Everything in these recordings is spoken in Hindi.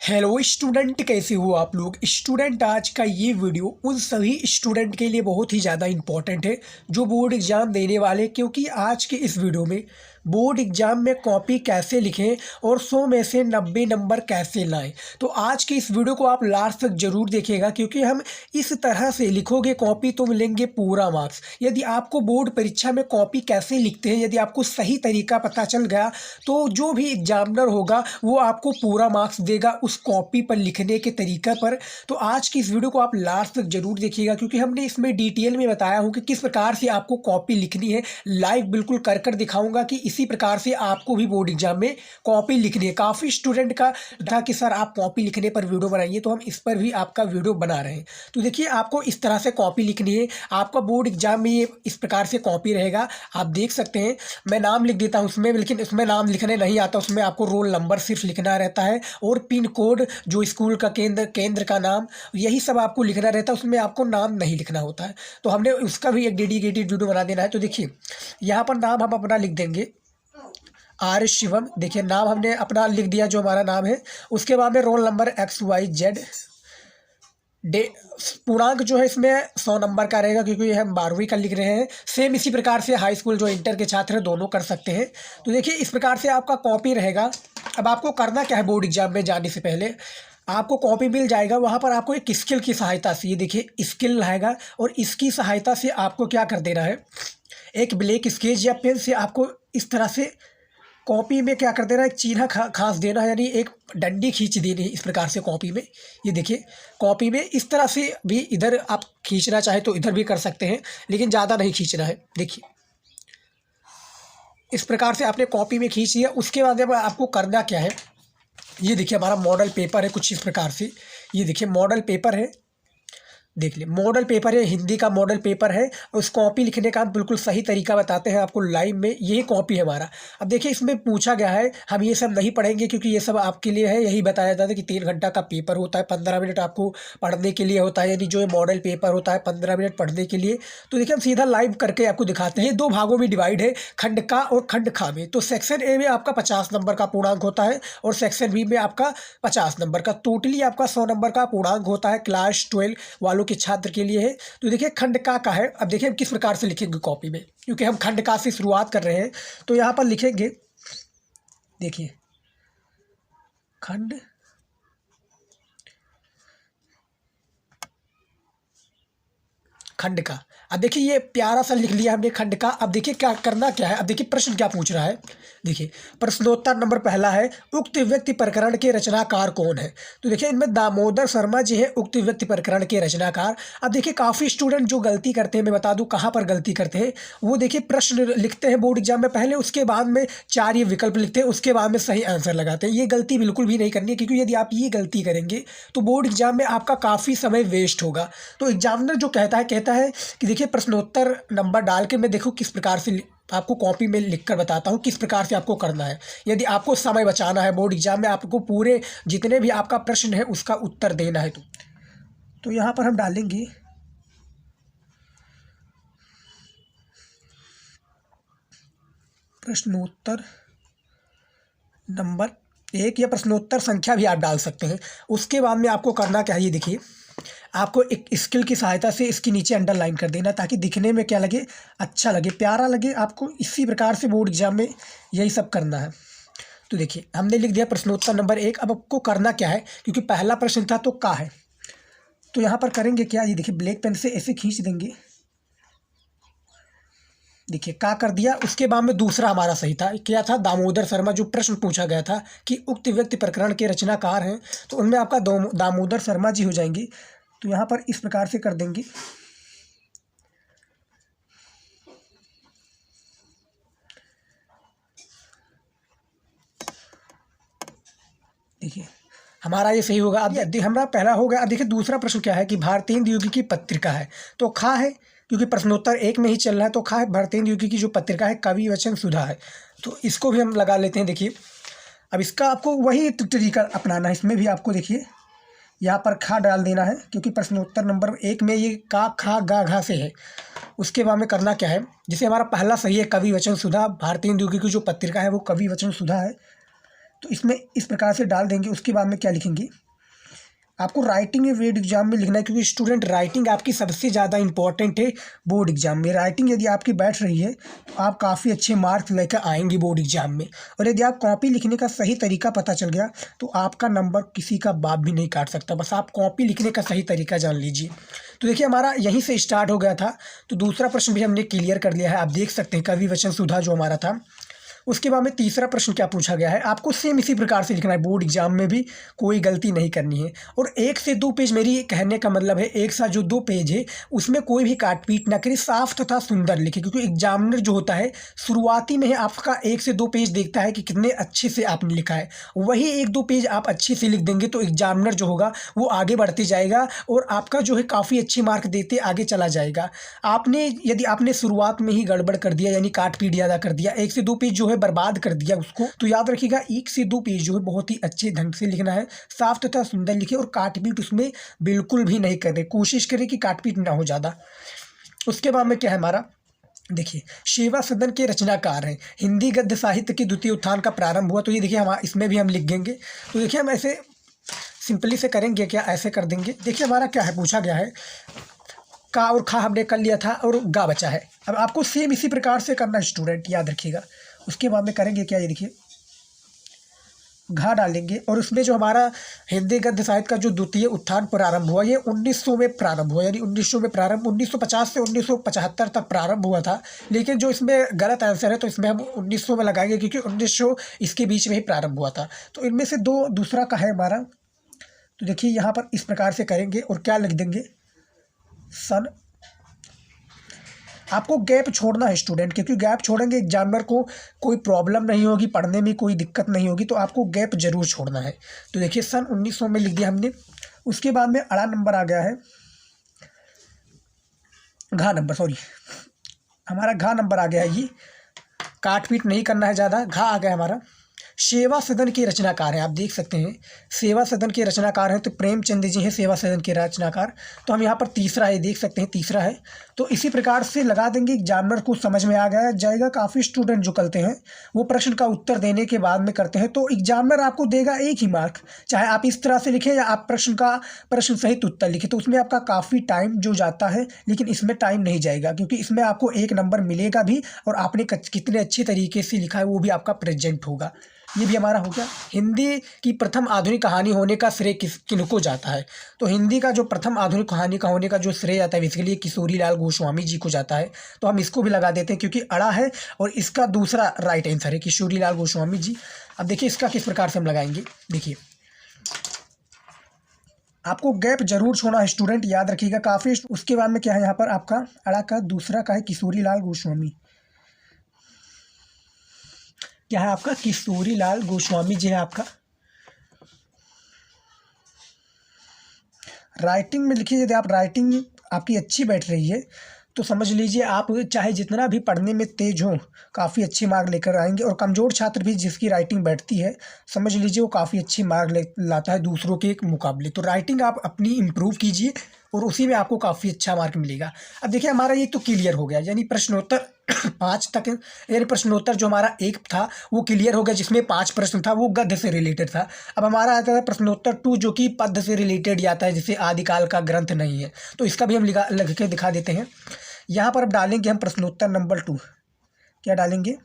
हेलो स्टूडेंट, कैसे हो आप लोग। स्टूडेंट, आज का ये वीडियो उन सभी स्टूडेंट के लिए बहुत ही ज़्यादा इम्पॉर्टेंट है जो बोर्ड एग्ज़ाम देने वाले, क्योंकि आज के इस वीडियो में बोर्ड एग्ज़ाम में कॉपी कैसे लिखें और 100 में से 90 नंबर कैसे लाएं। तो आज के इस वीडियो को आप लास्ट तक ज़रूर देखिएगा, क्योंकि हम इस तरह से लिखोगे कॉपी तो मिलेंगे पूरा मार्क्स। यदि आपको बोर्ड परीक्षा में कॉपी कैसे लिखते हैं यदि आपको सही तरीका पता चल गया तो जो भी एग्जामिनर होगा वो आपको पूरा मार्क्स देगा उस कॉपी पर लिखने के तरीका पर। तो आज की इस वीडियो को आप लास्ट तक जरूर देखिएगा, क्योंकि हमने इसमें डिटेल में बताया हूँ कि किस प्रकार से आपको कॉपी लिखनी है। लाइव बिल्कुल कर दिखाऊंगा कि इसी प्रकार से आपको भी बोर्ड एग्जाम में कॉपी लिखनी है। काफ़ी स्टूडेंट का था कि सर आप कॉपी लिखने पर वीडियो बनाइए, तो हम इस पर भी आपका वीडियो बना रहे हैं। तो देखिए, आपको इस तरह से कॉपी लिखनी है। आपका बोर्ड एग्जाम में ये इस प्रकार से कॉपी रहेगा, आप देख सकते हैं। मैं नाम लिख देता हूँ उसमें, लेकिन उसमें नाम लिखने नहीं आता, उसमें आपको रोल नंबर सिर्फ लिखना रहता है और पिन कोड, जो स्कूल का केंद्र का नाम, यही सब आपको लिखना रहता है। उसमें आपको नाम नहीं लिखना होता है। तो हमने उसका भी एक डेडिकेटेड वीडियो बना देना है। तो देखिए, यहाँ पर नाम हम अपना लिख देंगे आर शिवम। देखिए, नाम हमने अपना लिख दिया जो हमारा नाम है। उसके बाद में रोल नंबर XYZ। डे पूर्णांक जो है इसमें 100 नंबर का रहेगा, क्योंकि हम 12वीं का लिख रहे हैं। सेम इसी प्रकार से हाई स्कूल जो इंटर के छात्र हैं दोनों कर सकते हैं। तो देखिए, इस प्रकार से आपका कॉपी रहेगा। अब आपको करना क्या है, बोर्ड एग्जाम में जाने से पहले आपको कॉपी मिल जाएगा, वहाँ पर आपको एक स्किल की सहायता से, ये देखिए स्किल रहेगा, और इसकी सहायता से आपको क्या कर देना है, एक ब्लैक स्केच या पेन से आपको इस तरह से कॉपी में क्या कर देना है, एक चिन्ह खास देना है, यानी एक डंडी खींच देनी है इस प्रकार से कॉपी में। ये देखिए, कॉपी में इस तरह से भी इधर आप खींचना चाहे तो इधर भी कर सकते हैं, लेकिन ज़्यादा नहीं खींचना है। देखिए, इस प्रकार से आपने कॉपी में खींच लिया। उसके बाद अब आपको करना क्या है, ये देखिए हमारा मॉडल पेपर है कुछ इस प्रकार से। ये देखिए मॉडल पेपर है, देख लिए मॉडल पेपर है, हिंदी का मॉडल पेपर है। उस कॉपी लिखने का हम बिल्कुल सही तरीका बताते हैं आपको लाइव में। ये कॉपी है हमारा। अब देखिए, इसमें पूछा गया है, हम ये सब नहीं पढ़ेंगे क्योंकि ये सब आपके लिए है। यही बताया जाता है कि 3 घंटा का पेपर होता है, 15 मिनट आपको पढ़ने के लिए होता है, यानी जो ये मॉडल पेपर होता है 15 मिनट पढ़ने के लिए। तो देखिए, हम सीधा लाइव करके आपको दिखाते हैं। 2 भागों में डिवाइड है, खंड का और खंड खा में। तो सेक्शन ए में आपका 50 नंबर का पूर्णांक होता है और सेक्शन बी में आपका 50 नंबर का। टोटली आपका 100 नंबर का पूर्णांक होता है क्लास 12 वालों के छात्र के लिए। तो देखिए, खंड का है। अब देखिए हम किस प्रकार से लिखेंगे कॉपी में, क्योंकि हम खंड का से शुरुआत कर रहे हैं। तो यहां पर लिखेंगे, देखिए खंड खंड का। अब देखिए, ये प्यारा सा लिख लिया हमने खंड का। अब देखिए क्या करना क्या है। अब देखिए प्रश्न क्या पूछ रहा है। देखिए, प्रश्नोत्तर नंबर पहला है, उक्त व्यक्ति प्रकरण के रचनाकार कौन है। तो देखिए, इनमें दामोदर शर्मा जी है उक्त व्यक्ति प्रकरण के रचनाकार। अब देखिए, काफ़ी स्टूडेंट जो गलती करते हैं, मैं बता दूं कहाँ पर गलती करते हैं। वो देखिए, प्रश्न लिखते हैं बोर्ड एग्जाम में पहले, उसके बाद में 4 ये विकल्प लिखते हैं, उसके बाद में सही आंसर लगाते हैं। ये गलती बिल्कुल भी नहीं करनी है, क्योंकि यदि आप ये गलती करेंगे तो बोर्ड एग्जाम में आपका काफ़ी समय वेस्ट होगा। तो एग्जामिनर जो कहता है कि देखिए, प्रश्नोत्तर नंबर डाल के मैं देखो किस प्रकार से आपको कॉपी में लिखकर बताता हूँ किस प्रकार से आपको करना है। यदि आपको समय बचाना है बोर्ड एग्जाम में, आपको पूरे जितने भी आपका प्रश्न है उसका उत्तर देना है, तो यहाँ पर हम डालेंगे प्रश्नोत्तर नंबर 1, या प्रश्नोत्तर संख्या भी आप डाल सकते हैं। उसके बाद में आपको करना क्या है, ये देखिए, आपको एक स्किल की सहायता से इसके नीचे अंडरलाइन कर देना, ताकि दिखने में क्या लगे, अच्छा लगे, प्यारा लगे आपको। इसी प्रकार से बोर्ड एग्जाम में यही सब करना है। तो देखिए, हमने लिख दिया प्रश्नोत्तर नंबर 1। अब आपको करना क्या है, क्योंकि पहला प्रश्न था तो का है, तो यहाँ पर करेंगे क्या, ये देखिए ब्लैक पेन से ऐसे खींच देंगे। देखिए, का कर दिया। उसके बाद में दूसरा हमारा सही था, क्या था, दामोदर शर्मा, जो प्रश्न पूछा गया था कि उक्त व्यक्ति प्रकरण के रचनाकार हैं, तो उनमें आपका दामोदर शर्मा जी हो जाएंगे। तो यहाँ पर इस प्रकार से कर देंगे। देखिए, हमारा ये सही होगा। अब हमारा पहला हो गया। अब देखिए, दूसरा प्रश्न क्या है कि भारतेंदु युगी की पत्रिका है, तो खा है, क्योंकि प्रश्नोत्तर 1 में ही चल रहा है। तो खा है, भारतेंदु युगी की जो पत्रिका है कवि वचन सुधा है, तो इसको भी हम लगा लेते हैं। देखिए, अब इसका आपको वही तरीका अपनाना है। इसमें भी आपको देखिए यहाँ पर खा डाल देना है, क्योंकि प्रश्नोत्तर नंबर 1 में ये का खा गा घा से है। उसके बाद में करना क्या है, जैसे हमारा पहला सही है कवि वचन सुधा, भारतेंदु युगी की जो पत्रिका है वो कवि वचन सुधा है। तो इसमें इस प्रकार से डाल देंगे। उसके बाद में क्या लिखेंगे, आपको राइटिंग में बोर्ड एग्जाम में लिखना है, क्योंकि स्टूडेंट राइटिंग आपकी सबसे ज़्यादा इंपॉर्टेंट है बोर्ड एग्जाम में। राइटिंग यदि आपकी बैठ रही है तो आप काफ़ी अच्छे मार्क्स लेकर आएंगे बोर्ड एग्जाम में। और यदि आप कॉपी लिखने का सही तरीका पता चल गया तो आपका नंबर किसी का बाप भी नहीं काट सकता। बस आप कॉपी लिखने का सही तरीका जान लीजिए। तो देखिए हमारा यहीं से स्टार्ट हो गया था। तो दूसरा प्रश्न भी हमने क्लियर कर लिया है, आप देख सकते हैं कवि वचन सुधा जो हमारा था। उसके बाद में तीसरा प्रश्न क्या पूछा गया है, आपको सेम इसी प्रकार से लिखना है, बोर्ड एग्जाम में भी कोई गलती नहीं करनी है। और 1 से 2 पेज, मेरी कहने का मतलब है एक साथ जो 2 पेज है उसमें कोई भी काट पीट ना करें, साफ तथा सुंदर लिखे। क्योंकि एग्जामिनर जो होता है शुरुआती में ही आपका 1 से 2 पेज देखता है कि कितने अच्छे से आपने लिखा है। वही 1-2 पेज आप अच्छे से लिख देंगे तो एग्जामिनर जो होगा वो आगे बढ़ते जाएगा और आपका जो है काफ़ी अच्छे मार्क देते आगे चला जाएगा। यदि आपने शुरुआत में ही गड़बड़ कर दिया, यानी काट पीट ज़्यादा कर दिया, 1 से 2 पेज जो है बर्बाद कर दिया उसको, तो याद रखिएगा 1 से 2 पेज जो है बहुत ही अच्छे ढंग से लिखना है, साफ तथा सुंदर लिखे और काट पीट उसमें बिल्कुल भी नहीं करें, कोशिश करें कि काट पीट ना हो ज़्यादा। उसके बाद में क्या है हमारा, देखिए सेवा सदन के रचनाकार हैं, हिंदी गद्य साहित्य के द्वितीय उत्थान का प्रारंभ हुआ। तो ये देखिए हम इसमें भी हम लिख देंगे। तो देखिए हम ऐसे सिंपली से करेंगे, क्या ऐसे कर देंगे। देखिए हमारा क्या है, पूछा गया है का और खा हमने कर लिया था और गा बचा है। अब आपको सेम इसी प्रकार से करना है स्टूडेंट, याद रखिएगा। उसके बाद में करेंगे क्या, ये देखिए घा डालेंगे और उसमें जो हमारा हिंदी गद्य साहित्य का जो द्वितीय उत्थान प्रारंभ हुआ, ये 1900 में प्रारंभ हुआ, यानी 1900 में प्रारंभ, 1950 से 1975 तक प्रारंभ हुआ था। लेकिन जो इसमें गलत आंसर है तो इसमें हम 1900 में लगाएंगे, क्योंकि 1900 इसके बीच में ही प्रारंभ हुआ था। तो इनमें से दूसरा का है हमारा। तो देखिए यहाँ पर इस प्रकार से करेंगे और क्या लिख देंगे, सन। आपको गैप छोड़ना है स्टूडेंट, क्योंकि गैप छोड़ेंगे एग्जामिनर को कोई प्रॉब्लम नहीं होगी, पढ़ने में कोई दिक्कत नहीं होगी, तो आपको गैप जरूर छोड़ना है। तो देखिए सन 1900 में लिख दिया हमने। उसके बाद में अड़ा नंबर आ गया है, घा नंबर, सॉरी हमारा घा नंबर आ गया है। ये काट पीट नहीं करना है ज़्यादा, घा आ गया हमारा। सेवा सदन के रचनाकार हैं, आप देख सकते हैं सेवा सदन के रचनाकार हैं तो प्रेमचंद जी हैं सेवा सदन के रचनाकार। तो हम यहाँ पर तीसरा है, देख सकते हैं तीसरा है। तो इसी प्रकार से लगा देंगे, एग्जामिनर को समझ में आ गया जाएगा। काफ़ी स्टूडेंट जो करते हैं वो प्रश्न का उत्तर देने के बाद में करते हैं, तो एग्जामिनर आपको देगा 1 ही मार्क, चाहे आप इस तरह से लिखें या आप प्रश्न सहित उत्तर लिखें। तो उसमें आपका काफ़ी टाइम जो जाता है, लेकिन इसमें टाइम नहीं जाएगा, क्योंकि इसमें आपको 1 नंबर मिलेगा भी और आपने कितने अच्छे तरीके से लिखा है वो भी आपका प्रेजेंट होगा। ये भी हमारा हो गया। हिंदी की प्रथम आधुनिक कहानी होने का श्रेय किनको जाता है, तो हिंदी का जो प्रथम आधुनिक कहानी का होने का जो श्रेय जाता है इसके लिए किशोरी लाल गोस्वामी जी को जाता है। तो हम इसको भी लगा देते हैं, क्योंकि अड़ा है और इसका दूसरा राइट आंसर है किशोरी लाल गोस्वामी जी। अब देखिए इसका किस प्रकार से हम लगाएंगे, देखिए आपको गैप जरूर छोड़ना है स्टूडेंट, याद रखिएगा काफ़ी। उसके बाद में क्या है यहाँ पर आपका अड़ा का दूसरा का है किशोरी लाल गोस्वामी, क्या है आपका किशोरी लाल गोस्वामी जी है आपका। राइटिंग में लिखिए, यदि आप राइटिंग आपकी अच्छी बैठ रही है तो समझ लीजिए आप चाहे जितना भी पढ़ने में तेज हो काफ़ी अच्छे मार्क लेकर आएंगे। और कमज़ोर छात्र भी जिसकी राइटिंग बैठती है समझ लीजिए वो काफ़ी अच्छी मार्क लाता है दूसरों के मुकाबले। तो राइटिंग आप अपनी इम्प्रूव कीजिए और उसी में आपको काफ़ी अच्छा मार्क मिलेगा। अब देखिए हमारा ये तो क्लियर हो गया, यानी प्रश्नोत्तर 5 तक, यानी प्रश्नोत्तर जो हमारा 1 था वो क्लियर हो गया, जिसमें 5 प्रश्न था वो गद्य से रिलेटेड था। अब हमारा आता है प्रश्नोत्तर 2 जो कि पद्य से रिलेटेड आता है, जिसे आदिकाल का ग्रंथ नहीं है। तो इसका भी हम लिख के दिखा देते हैं। यहाँ पर अब डालेंगे हम प्रश्नोत्तर नंबर 2, क्या डालेंगे,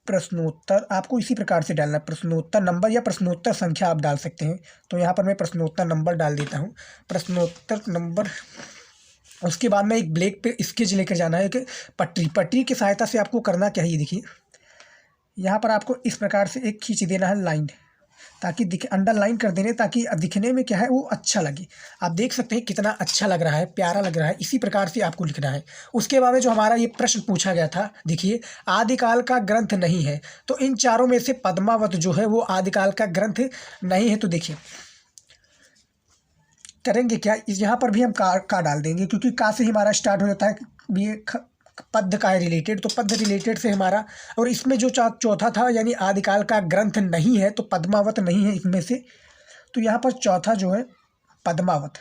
प्रश्नोत्तर आपको इसी प्रकार से डालना है, प्रश्नोत्तर नंबर या प्रश्नोत्तर संख्या आप डाल सकते हैं। तो यहाँ पर मैं प्रश्नोत्तर नंबर डाल देता हूँ, प्रश्नोत्तर नंबर। उसके बाद में एक ब्लैक पे स्केच लेकर जाना है कि पटरी की सहायता से आपको करना क्या है, ये देखिए यहाँ पर आपको इस प्रकार से एक खींच देना है लाइन, ताकि अंडरलाइन कर देने, ताकि दिखने में क्या है वो अच्छा लगे। आप देख सकते हैं कितना अच्छा लग रहा है, प्यारा लग रहा है, इसी प्रकार से आपको लिखना है। उसके बाद में जो हमारा ये प्रश्न पूछा गया था, देखिए आदिकाल का ग्रंथ नहीं है, तो इन चारों में से पद्मावत जो है वो आदिकाल का ग्रंथ नहीं है। तो देखिए करेंगे क्या, यहाँ पर भी हम का डाल देंगे, क्योंकि का से ही हमारा स्टार्ट हो जाता है, ये पद्य का है रिलेटेड, तो पद्य रिलेटेड से हमारा। और इसमें जो चौथा था यानी आदिकाल का ग्रंथ नहीं है, तो पद्मावत नहीं है इसमें से, तो यहाँ पर चौथा जो है पद्मावत।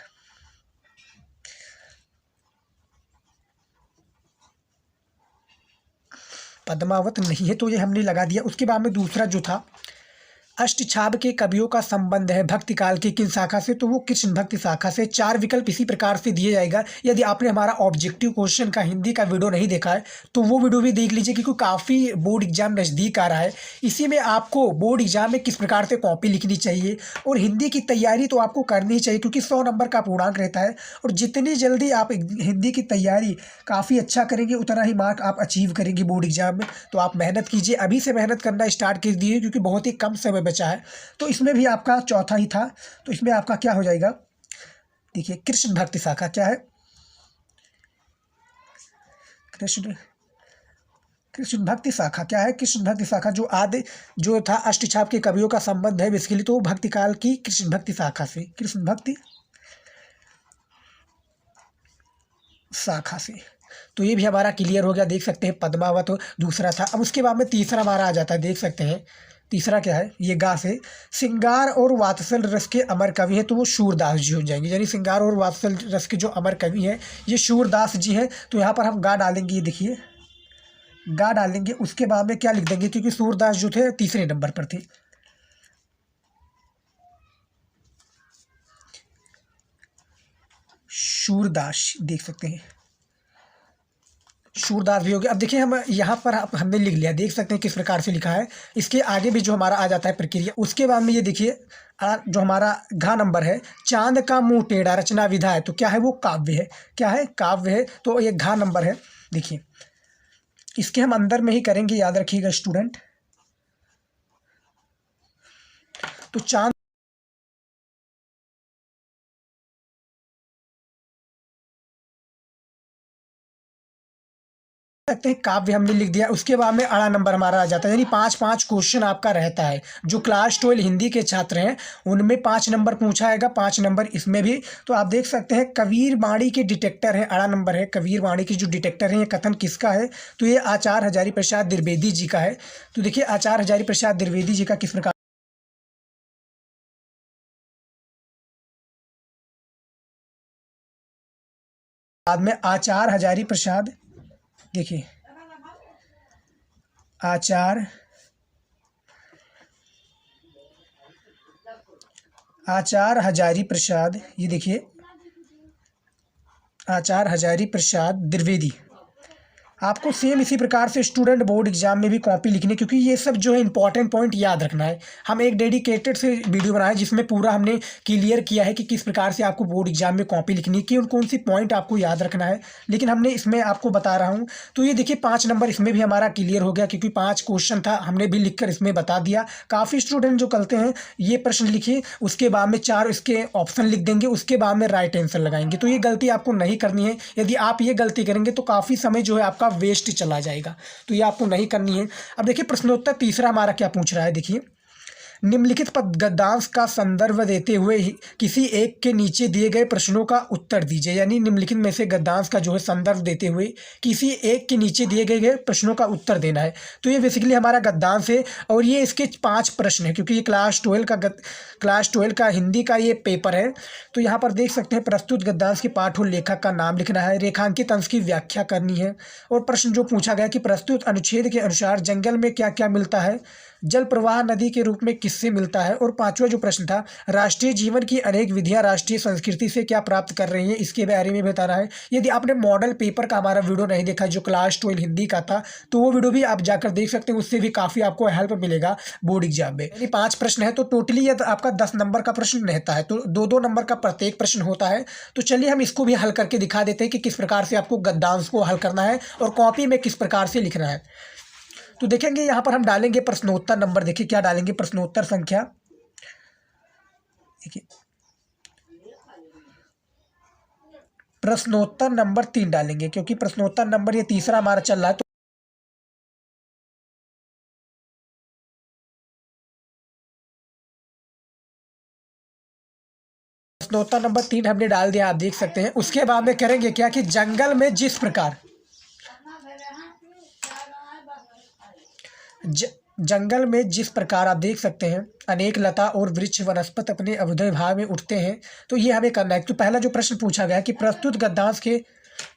पद्मावत नहीं है तो ये हमने लगा दिया। उसके बाद में दूसरा जो था, अष्टछाप के कवियों का संबंध है भक्ति काल की किन शाखा से, तो वो कृष्ण भक्ति शाखा से। 4 विकल्प इसी प्रकार से दिया जाएगा। यदि आपने हमारा ऑब्जेक्टिव क्वेश्चन का हिंदी का वीडियो नहीं देखा है तो वो वीडियो भी देख लीजिए, क्योंकि काफ़ी बोर्ड एग्जाम नज़दीक आ रहा है। इसी में आपको बोर्ड एग्जाम में किस प्रकार से कॉपी लिखनी चाहिए और हिंदी की तैयारी तो आपको करनी ही चाहिए, क्योंकि 100 नंबर का पूर्णांक रहता है। और जितनी जल्दी आप हिंदी की तैयारी काफ़ी अच्छा करेंगे उतना ही मार्क आप अचीव करेंगे बोर्ड एग्जाम में। तो आप मेहनत कीजिए, अभी से मेहनत करना स्टार्ट कर दीजिए, क्योंकि बहुत ही कम समय बचा है। तो इसमें भी आपका चौथा ही था, तो इसमें आपका क्या हो जाएगा, देखिए कृष्ण भक्ति शाखा क्या है, कृष्ण भक्ति शाखा क्या है, कृष्ण भक्ति शाखा जो था अष्टछाप के कवियों का संबंध है बेसिकली, तो भक्ति काल की कृष्ण भक्ति शाखा से, कृष्ण भक्ति शाखा से। तो ये भी हमारा क्लियर हो गया, देख सकते हैं पद्मावत दूसरा था। अब उसके बाद में तीसरा हमारा आ जाता है, देख सकते हैं तीसरा क्या है, ये गा से श्रृंगार और वात्सल रस के अमर कवि हैं, तो वो सूरदास जी हो जाएंगे। यानी श्रृंगार और वात्सल रस के जो अमर कवि हैं ये सूरदास जी हैं। तो यहाँ पर हम गा डालेंगे, ये देखिए गा डालेंगे। उसके बाद में क्या लिख देंगे, क्योंकि सूरदास जो थे तीसरे नंबर पर थे, सूरदास देख सकते हैं, सूरदास भी हो गया। अब देखिए हम यहाँ पर हमने लिख लिया, देख सकते हैं किस प्रकार से लिखा है। इसके आगे भी जो हमारा आ जाता है प्रक्रिया। उसके बाद में ये देखिए जो हमारा घ नंबर है, चांद का मुंह टेढ़ा रचना विधा है, तो क्या है वो काव्य है, क्या है काव्य है। तो ये घ नंबर है, देखिए इसके हम अंदर में ही करेंगे, याद रखिएगा स्टूडेंट। तो चांद सकते हैं काव्य हमने लिख दिया। उसके बाद में अड़ा नंबर हमारा आ जाता है, यानी 5-5 क्वेश्चन आपका रहता है। जो क्लास 12 हिंदी के छात्र हैं उनमें 5 नंबर पूछा जाएगा, 5 नंबर इसमें भी। तो आप देख सकते हैं कबीर वाणी के डिटेक्टर है, अड़ा नंबर है, कबीर वाणी की जो डिटेक्टर है ये कथन किसका है, तो ये आचार्य हजारी प्रसाद द्विवेदी जी का है। तो देखिए आचार्य हजारी प्रसाद द्विवेदी जी का किस प्रकार, बाद में आचार्य हजारी प्रसाद, देखिए आचार्य हजारी प्रसाद, ये देखिए आचार्य हजारी प्रसाद द्विवेदी। आपको सेम इसी प्रकार से स्टूडेंट बोर्ड एग्जाम में भी कॉपी लिखनी, क्योंकि ये सब जो है इंपॉर्टेंट पॉइंट याद रखना है। हम एक डेडिकेटेड से वीडियो बनाया जिसमें पूरा हमने क्लियर किया है कि किस प्रकार से आपको बोर्ड एग्जाम में कॉपी लिखनी है, कि कौन सी पॉइंट आपको याद रखना है। लेकिन हमने इसमें आपको बता रहा हूँ। तो ये देखिए 5 नंबर इसमें भी हमारा क्लियर हो गया, क्योंकि 5 क्वेश्चन था, हमने भी लिख कर इसमें बता दिया। काफ़ी स्टूडेंट जो करते हैं ये प्रश्न लिखिए, उसके बाद में 4 इसके ऑप्शन लिख देंगे, उसके बाद में राइट आंसर लगाएंगे। तो ये गलती आपको नहीं करनी है। यदि आप ये गलती करेंगे तो काफ़ी समय जो है आपका वेस्ट चला जाएगा, तो ये आपको नहीं करनी है। अब देखिए प्रश्नोत्तर तीसरा हमारा क्या पूछ रहा है, देखिए निम्नलिखित गद्यांश का संदर्भ देते हुए किसी एक के नीचे दिए गए प्रश्नों का उत्तर दीजिए। यानी निम्नलिखित में से गद्यांश का जो है संदर्भ देते हुए किसी एक के नीचे दिए गए प्रश्नों का उत्तर देना है। तो ये बेसिकली हमारा गद्यांश है, और ये इसके 5 प्रश्न है, क्योंकि ये क्लास 12 का हिंदी का ये पेपर है। तो यहाँ पर देख सकते हैं प्रस्तुत गद्यांश के पाठ और लेखक का नाम लिखना है, रेखांकित अंश की व्याख्या करनी है, और प्रश्न जो पूछा गया कि प्रस्तुत अनुच्छेद के अनुसार जंगल में क्या क्या मिलता है, जल प्रवाह नदी के रूप में किससे मिलता है, और 5वां जो प्रश्न था राष्ट्रीय जीवन की अनेक विधियां राष्ट्रीय संस्कृति से क्या प्राप्त कर रही हैं, इसके बारे में बताना है। यदि आपने मॉडल पेपर का हमारा वीडियो नहीं देखा जो क्लास 12 हिंदी का था, तो वो वीडियो भी आप जाकर देख सकते हैं, उससे भी काफ़ी आपको हेल्प मिलेगा बोर्ड एग्जाम में। यानी 5 प्रश्न है, तो टोटली यदि आपका 10 नंबर का प्रश्न रहता है, तो 2-2 नंबर का प्रत्येक प्रश्न होता है। तो चलिए हम इसको भी हल करके दिखा देते हैं कि किस प्रकार से आपको गद्यांश को हल करना है और कॉपी में किस प्रकार से लिखना है। तो देखेंगे यहाँ पर हम डालेंगे प्रश्नोत्तर नंबर, देखिए क्या डालेंगे, प्रश्नोत्तर संख्या, देखिए प्रश्नोत्तर नंबर 3 डालेंगे, क्योंकि प्रश्नोत्तर नंबर ये तीसरा हमारा चल रहा है। तो प्रश्नोत्तर नंबर 3 हमने डाल दिया, आप देख सकते हैं। उसके बाद में करेंगे क्या कि जंगल में जिस प्रकार जंगल में जिस प्रकार आप देख सकते हैं अनेक लता और वृक्ष वनस्पति अपने अभ्युदय भाव में उठते हैं, तो ये हमें करना है। तो पहला जो प्रश्न पूछा गया कि प्रस्तुत गद्यांश के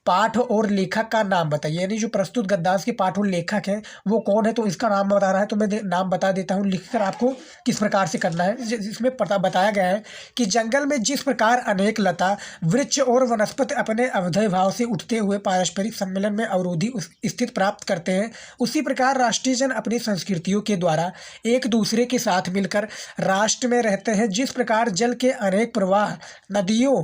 पाठ और लेखक का नाम बताइए, यानी जो प्रस्तुत गद्यांश के पाठ और लेखक हैं वो कौन है, तो इसका नाम बता रहा है। तो मैं नाम बता देता हूँ लिखकर आपको किस प्रकार से करना है। इसमें बताया गया है कि जंगल में जिस प्रकार अनेक लता वृक्ष और वनस्पति अपने अवधेय भाव से उठते हुए पारस्परिक सम्मेलन में अवरोधी स्थिति प्राप्त करते हैं, उसी प्रकार राष्ट्रीय जन अपनी संस्कृतियों के द्वारा एक दूसरे के साथ मिलकर राष्ट्र में रहते हैं। जिस प्रकार जल के अनेक प्रवाह नदियों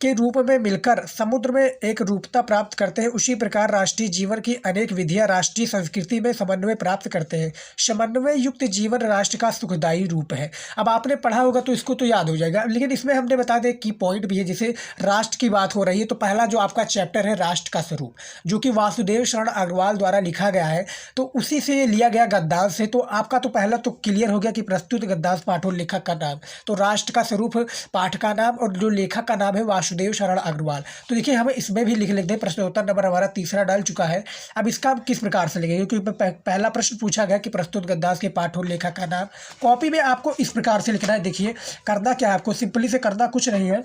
के रूप में मिलकर समुद्र में एक रूपता प्राप्त करते हैं, उसी प्रकार राष्ट्रीय जीवन की अनेक विधियां राष्ट्रीय संस्कृति में समन्वय प्राप्त करते हैं। समन्वय युक्त जीवन राष्ट्र का सुखदायी रूप है। अब आपने पढ़ा होगा तो इसको तो याद हो जाएगा, लेकिन इसमें हमने बता दें की पॉइंट भी है। जैसे राष्ट्र की बात हो रही है तो पहला जो आपका चैप्टर है राष्ट्र का स्वरूप, जो कि वासुदेव शरण अग्रवाल द्वारा लिखा गया है, तो उसी से लिया गया गद्यांश है। तो आपका तो पहला तो क्लियर हो गया कि प्रस्तुत गद्यांश पाठ और लेखक का नाम, तो राष्ट्र का स्वरूप पाठ का नाम और जो लेखक का नाम है वासुदेव शरण अग्रवाल। तो देखिए हमें इसमें भी लिख लेते हैं। प्रश्नोत्तर नंबर हमारा तीसरा डल चुका है। अब इसका किस प्रकार से लिखेंगे, क्योंकि पहला प्रश्न पूछा गया कि प्रस्तुत गद्यांश के पाठ और लेखक का नाम। कॉपी में आपको इस प्रकार से लिखना है। देखिए करना क्या है, आपको सिंपली से करना कुछ नहीं है,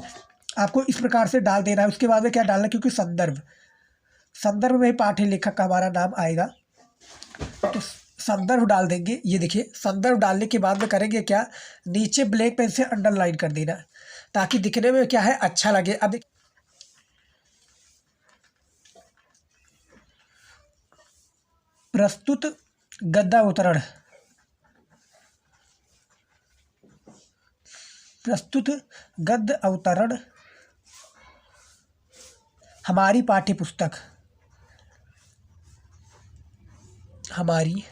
आपको इस प्रकार से डाल देना है। उसके बाद में क्या डालना है, क्योंकि संदर्भ में पाठ लेखक का हमारा नाम आएगा, तो संदर्भ डाल देंगे। ये देखिए संदर्भ डालने के बाद में करेंगे क्या, नीचे ब्लैक पेन से अंडरलाइन कर देना ताकि दिखने में क्या है अच्छा लगे। अब प्रस्तुत गद्य अवतरण, प्रस्तुत गद्य अवतरण हमारी पाठ्य पुस्तक, हमारी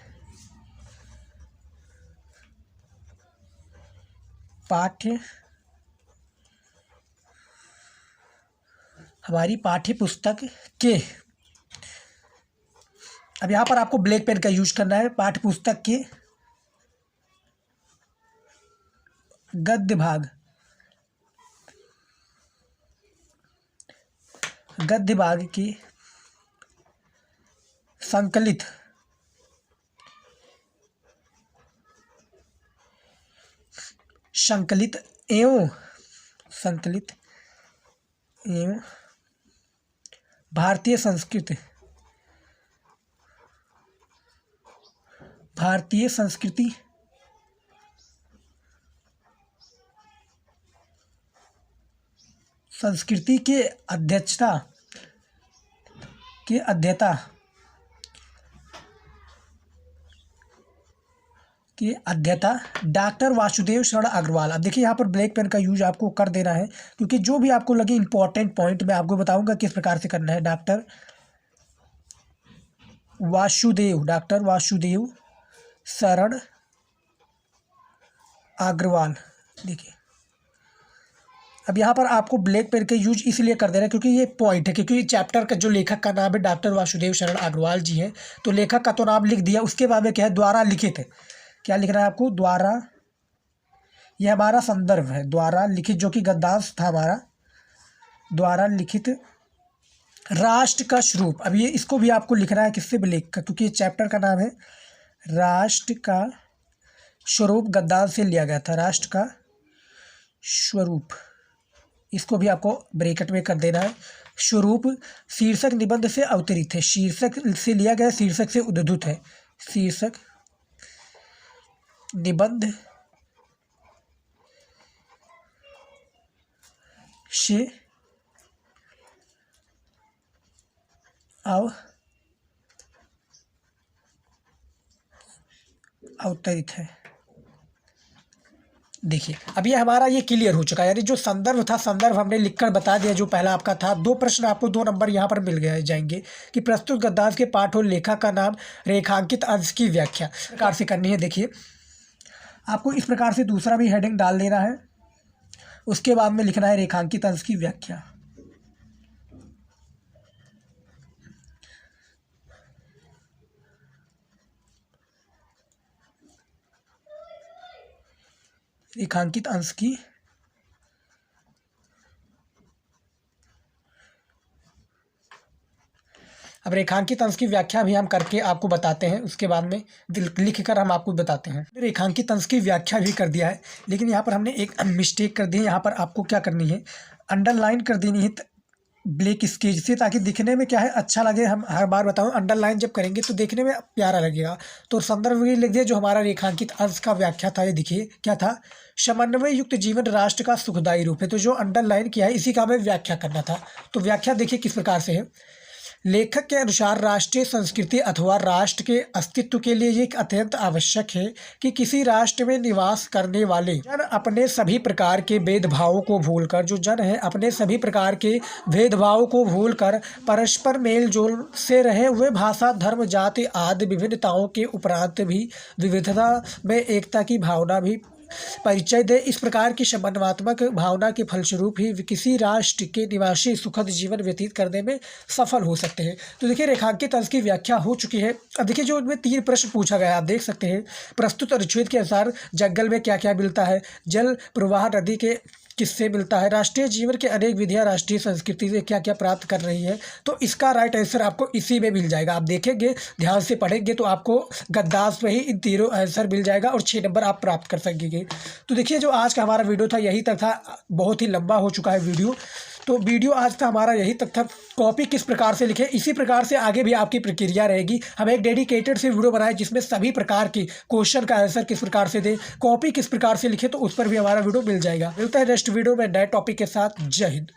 पाठ्य पुस्तक के, अब यहाँ पर आपको ब्लैक पेन का यूज करना है, पाठ्य पुस्तक के गद्य भाग की संकलित एवं भारतीय संस्कृति के अध्येता डॉक्टर वासुदेव शरण अग्रवाल। अब देखिए यहाँ पर ब्लैक पेन का यूज आपको कर देना है, क्योंकि जो भी आपको लगे इंपॉर्टेंट पॉइंट मैं आपको बताऊंगा किस प्रकार से करना है। डॉक्टर वासुदेव शरण अग्रवाल। देखिए अब यहाँ पर आपको ब्लैक पेन का यूज इसलिए कर देना है क्योंकि ये पॉइंट है, क्योंकि चैप्टर का जो लेखक का नाम है डॉक्टर वासुदेव शरण अग्रवाल जी हैं, तो लेखक का तो नाम लिख दिया। उसके बाद में क्या है, द्वारा लिखित है, क्या लिखना है आपको, द्वारा, ये हमारा संदर्भ है, द्वारा लिखित, जो कि गद्यांश था हमारा, द्वारा लिखित राष्ट्र का स्वरूप। अब ये इसको भी आपको लिखना है किससे, ब्लैक का, क्योंकि ये चैप्टर का नाम है राष्ट्र का स्वरूप, गद्यांश से लिया गया था, राष्ट्र का स्वरूप। इसको भी आपको ब्रैकेट में कर देना है। स्वरूप शीर्षक निबंध से अवतरित है, शीर्षक से लिया गया, शीर्षक से उद्धृत है, शीर्षक निबंध से अवतरित है। देखिए अब ये हमारा ये क्लियर हो चुका है, यानी जो संदर्भ था, संदर्भ हमने लिखकर बता दिया। जो पहला आपका था, दो प्रश्न आपको 2 नंबर यहाँ पर मिल गए जाएंगे कि प्रस्तुत गद्यांश के पाठ और लेखक का नाम, रेखांकित अंश की व्याख्या प्रकार से करनी है। देखिए आपको इस प्रकार से दूसरा भी हेडिंग डाल देना है, उसके बाद में लिखना है रेखांकित अंश की व्याख्या। रेखांकित अंश की अब रेखांकित अंश की व्याख्या भी हम करके आपको बताते हैं, उसके बाद में लिख कर हम आपको बताते हैं। रेखांकित अंश की व्याख्या भी कर दिया है, लेकिन यहाँ पर हमने एक मिस्टेक कर दी है। यहाँ पर आपको क्या करनी है, अंडरलाइन कर देनी है ब्लैक स्केच से, ताकि दिखने में क्या है अच्छा लगे। हम हर बार बताऊं, अंडरलाइन जब करेंगे तो देखने में प्यारा लगेगा। तो संदर्भ भी लिख दिया। जो हमारा रेखांकित अंश का व्याख्या था, ये देखिए क्या था, समन्वय युक्त जीवन राष्ट्र का सुखदायी रूप है। तो जो अंडरलाइन किया है इसी का हमें व्याख्या करना था। तो व्याख्या देखिए किस प्रकार से है। लेखक के अनुसार राष्ट्रीय संस्कृति अथवा राष्ट्र के अस्तित्व के लिए ये अत्यंत आवश्यक है कि किसी राष्ट्र में निवास करने वाले जन अपने सभी प्रकार के भेदभावों को भूलकर, जो जन है अपने सभी प्रकार के भेदभावों को भूलकर परस्पर मेल जोल से रहे हुए भाषा, धर्म, जाति आदि विभिन्नताओं के उपरांत भी विविधता में एकता की भावना भी परिचय दे। इस प्रकार की समन्वयात्मक भावना के फलस्वरूप ही किसी राष्ट्र के निवासी सुखद जीवन व्यतीत करने में सफल हो सकते हैं। तो देखिए रेखांकित अंश की व्याख्या हो चुकी है। अब देखिए जो इनमें 3 प्रश्न पूछा गया, आप देख सकते हैं। प्रस्तुत अनुच्छेद के अनुसार जंगल में क्या क्या मिलता है, जल प्रवाह नदी के किससे मिलता है, राष्ट्रीय जीवन के अनेक विधियां राष्ट्रीय संस्कृति से क्या क्या प्राप्त कर रही है। तो इसका राइट आंसर आपको इसी में मिल जाएगा। आप देखेंगे, ध्यान से पढ़ेंगे तो आपको गद्दांश में ही इन तीनों आंसर मिल जाएगा और 6 नंबर आप प्राप्त कर सकेंगे। तो देखिए जो आज का हमारा वीडियो था यही तक था। बहुत ही लंबा हो चुका है वीडियो। तो वीडियो आज का हमारा यही तक था। कॉपी किस प्रकार से लिखें, इसी प्रकार से आगे भी आपकी प्रक्रिया रहेगी। हम एक डेडिकेटेड से वीडियो बनाए जिसमें सभी प्रकार के क्वेश्चन का आंसर किस प्रकार से दें, कॉपी किस प्रकार से लिखें, तो उस पर भी हमारा वीडियो मिल जाएगा। मिलता है नेक्स्ट वीडियो में नए टॉपिक के साथ। जय हिंद।